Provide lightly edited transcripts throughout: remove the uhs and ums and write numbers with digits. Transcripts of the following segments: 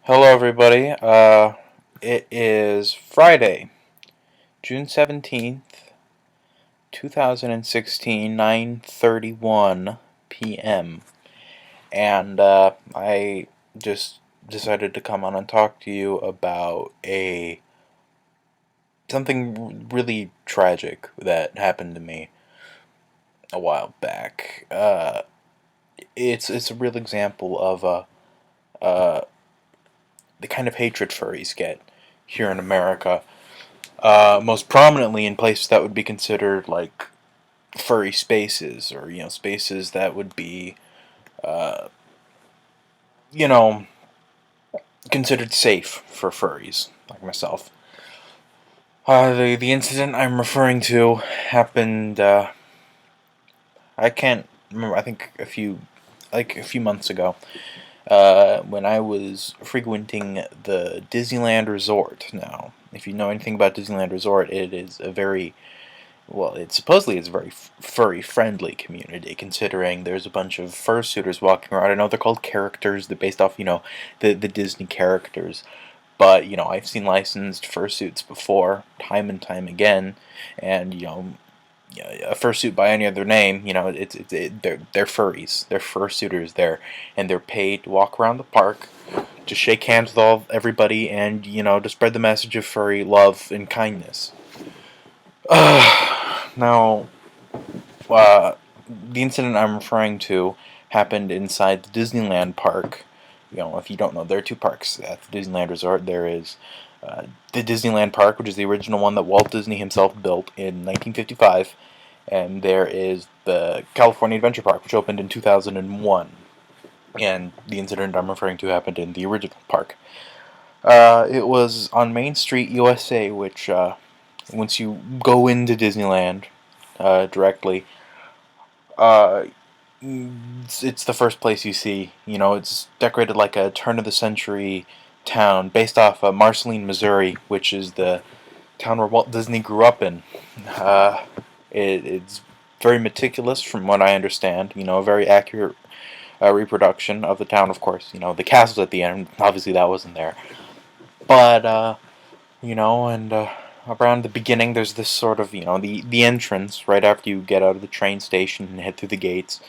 Hello, everybody. It is Friday, June 17th, 2016, 9:31 p.m. And I just decided to come on and talk to you about something really tragic that happened to me a while back. It's a real example of uh, the kind of hatred furries get here in America. Most prominently in places that would be considered like furry spaces, or spaces that would be uh, you know considered safe for furries like myself. The incident I'm referring to happened. I can't remember. I think a few months ago, when I was frequenting the Disneyland Resort. Now, if you know anything about Disneyland Resort, it is a very it supposedly is a very furry friendly community, considering there's a bunch of fursuiters walking around. I know they're called characters. They're based off, the Disney characters. But, I've seen licensed fursuits before, time and time again, and, a fursuit by any other name, they're furries. They're fursuiters there, and they're paid to walk around the park, to shake hands with everybody, and, to spread the message of furry love and kindness. Now, uh, the incident I'm referring to happened inside the Disneyland park. If you don't know, there are two parks at the Disneyland Resort. There is the Disneyland Park, which is the original one that Walt Disney himself built in 1955, and there is the California Adventure Park, which opened in 2001. And the incident I'm referring to happened in the original park. It was on Main Street, USA, which, once you go into Disneyland directly, uh, it's the first place you see. It's decorated like a turn-of-the-century town based off Marceline, Missouri, which is the town where Walt Disney grew up in. It's very meticulous, from what I understand. A very accurate reproduction of the town, of course. The castle's at the end. Obviously, that wasn't there. But, and around the beginning, there's this sort of, the entrance right after you get out of the train station and head through the gates.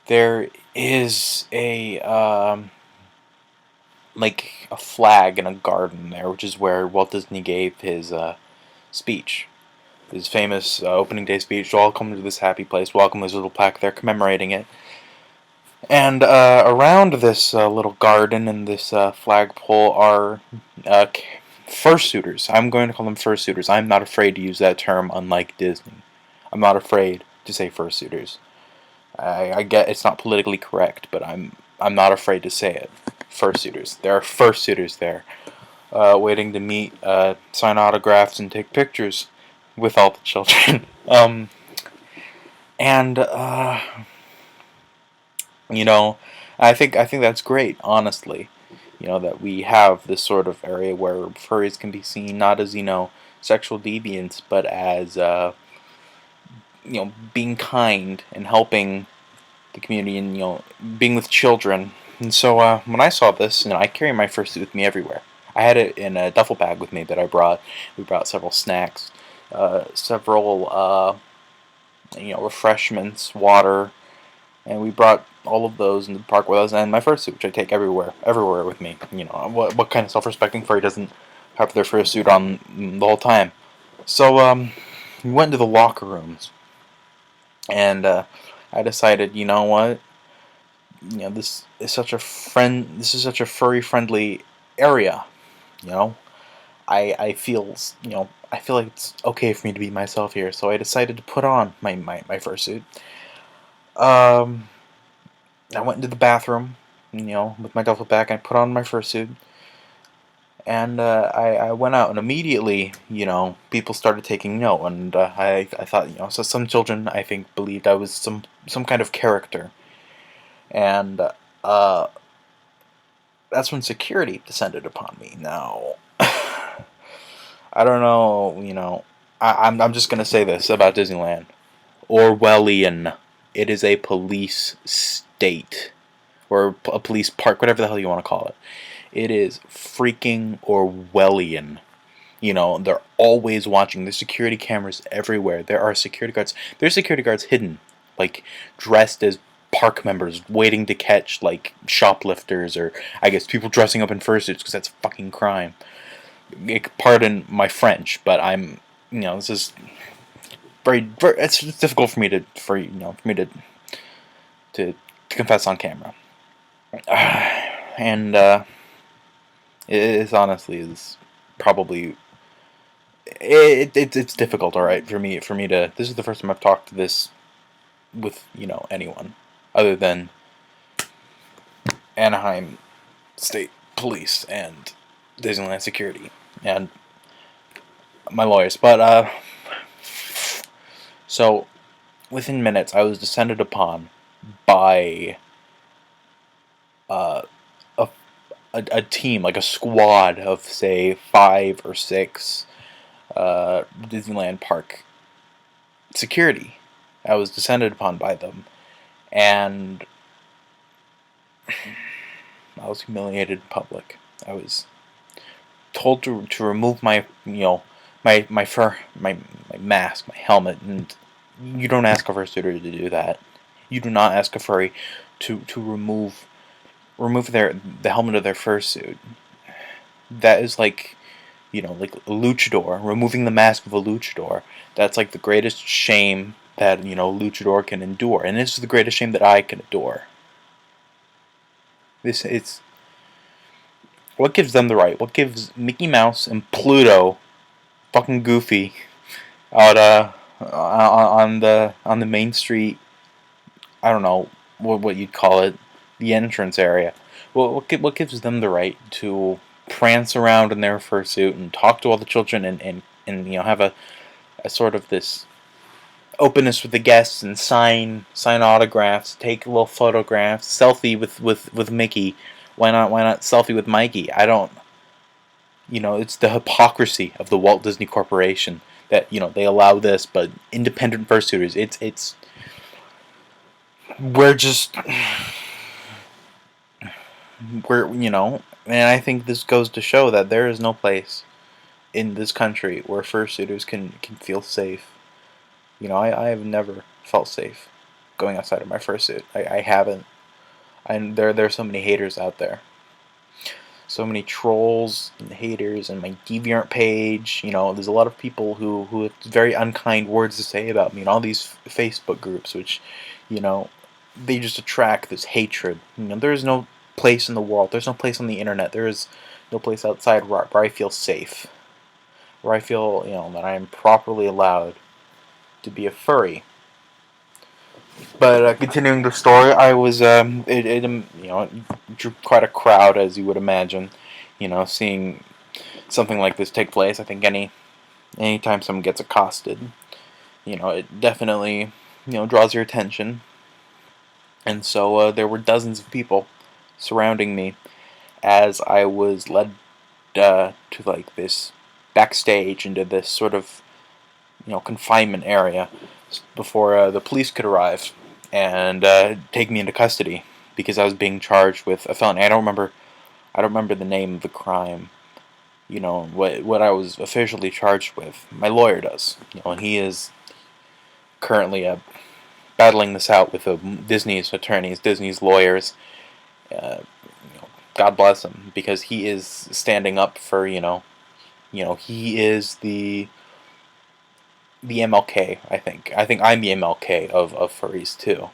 There is like a flag in a garden there, which is where Walt Disney gave his speech, his famous opening day speech. Welcome to this happy place. Welcome. There's a little plaque there commemorating it. And around this little garden and this flagpole are fursuiters. I'm going to call them fursuiters. I'm not afraid to use that term, unlike Disney. I'm not afraid to say fursuiters. I get it's not politically correct, but I'm not afraid to say it. Fursuiters. There are fursuiters there, waiting to meet, sign autographs, and take pictures with all the children. And you know, I think that's great, honestly. That we have this sort of area where furries can be seen not as sexual deviants, but as being kind and helping the community, and being with children. And so when I saw this, I carry my fursuit with me everywhere. I had it in a duffel bag with me that I brought. We brought several snacks, several refreshments, water, and we brought all of those in the park with us, and my fursuit, which I take everywhere with me. What kind of self-respecting furry doesn't have their fursuit on the whole time? So we went into the locker rooms, and I decided, you know what? This is such a furry friendly area. You know, I feel I feel like it's okay for me to be myself here. So I decided to put on my fursuit. Um, I went into the bathroom, with my duffel bag. I put on my fursuit, and I went out, and immediately, people started taking note, and I thought, so some children, I think, believed I was some kind of character, and uh, that's when security descended upon me. Now, I don't know, I'm just gonna say this about Disneyland. Orwellian. It is a police state, or a police park, whatever the hell you want to call it. It is freaking Orwellian. They're always watching. There's security cameras everywhere. There are security guards. There's security guards hidden, like dressed as park members, waiting to catch like shoplifters or I guess people dressing up in fursuits because that's fucking crime. Pardon my French, but this is very. It's difficult for me to confess on camera, and it honestly is probably it's difficult. All right, for me to. This is the first time I've talked to this with anyone other than Anaheim State Police and Disneyland Security and my lawyers. But so within minutes, I was descended upon by uh, a team, like a squad of say 5 or 6 Disneyland Park security. I was descended upon by them, and I was humiliated in public. I was told to remove my my fur, my mask, my helmet, and you don't ask a fursuiter to do that. You do not ask a furry to remove the helmet of their fursuit. That is like like a luchador removing the mask of a luchador. That's like the greatest shame that luchador can endure, and this is the greatest shame that I can endure. It's what gives them the right? What gives Mickey Mouse and Pluto, fucking Goofy, out on the main street? I don't know what you'd call it, the entrance area. What gives them the right to prance around in their fursuit and talk to all the children and have a sort of this openness with the guests and sign autographs, take little photographs, selfie with Mickey. Why not selfie with Mikey? I don't. It's the hypocrisy of the Walt Disney Corporation that they allow this, but independent fursuiters, it's we're just and I think this goes to show that there is no place in this country where fursuiters can feel safe. I have never felt safe going outside of my fursuit. I haven't. And there's so many haters out there. So many trolls and haters and my DeviantArt page. There's a lot of people who have very unkind words to say about me, and all these Facebook groups, which, they just attract this hatred. There is no place in the world. There's no place on the internet. There is no place outside where I feel safe, where I feel that I am properly allowed to be a furry. But continuing the story, I was it drew quite a crowd, as you would imagine. Seeing something like this take place. I think anytime someone gets accosted, it definitely draws your attention. And so there were dozens of people surrounding me as I was led to like this backstage into this sort of confinement area before the police could arrive and take me into custody because I was being charged with a felony. I don't remember the name of the crime. What I was officially charged with. My lawyer does. And he is currently battling this out with Disney's attorneys, Disney's lawyers. God bless him, because he is standing up for he is the MLK. I think I'm the MLK of furries too.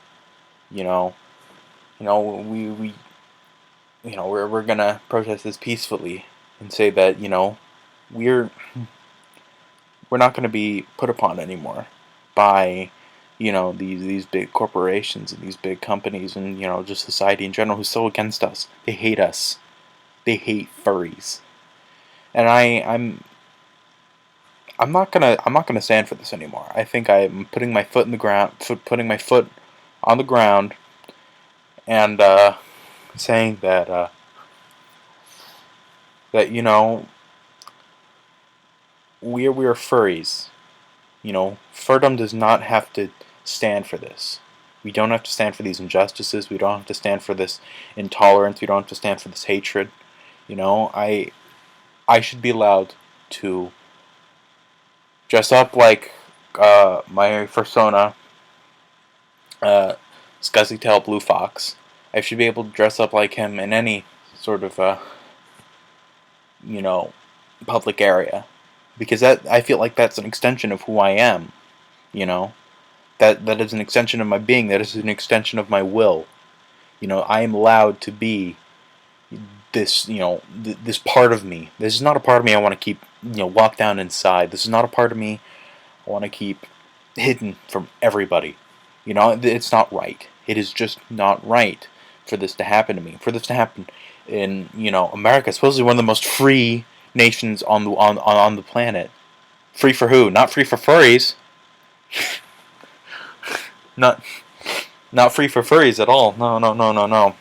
We're gonna protest this peacefully and say that we're not gonna be put upon anymore by these big corporations and these big companies and just society in general who's so against us. They hate us. They hate furries. And I'm not gonna stand for this anymore. I think I'm putting my foot in the ground, putting my foot on the ground, and saying that we are furries. Furdom does not have to stand for this. We don't have to stand for these injustices. We don't have to stand for this intolerance. We don't have to stand for this hatred. You know, I should be allowed to dress up like my persona, uh, Scuzzy Tail Blue Fox. I should be able to dress up like him in any sort of you know, public area, because that, I feel like that's an extension of who I am. You know, that is an extension of my being. That is an extension of my will. You know, I am allowed to be this, you know, this part of me. This is not a part of me I want to keep, you know, locked down inside. This is not a part of me I want to keep hidden from everybody. You know, it's not right. It is just not right for this to happen to me. For this to happen in, you know, America, supposedly one of the most free nations on the planet. Free for who? Not free for furries. Not not free for furries at all. No, no, no, no, no.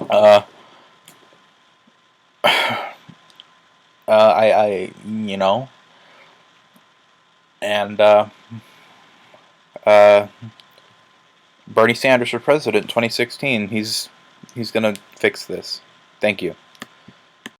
Uh, you know, and uh, Bernie Sanders for president, 2016. He's gonna fix this. Thank you.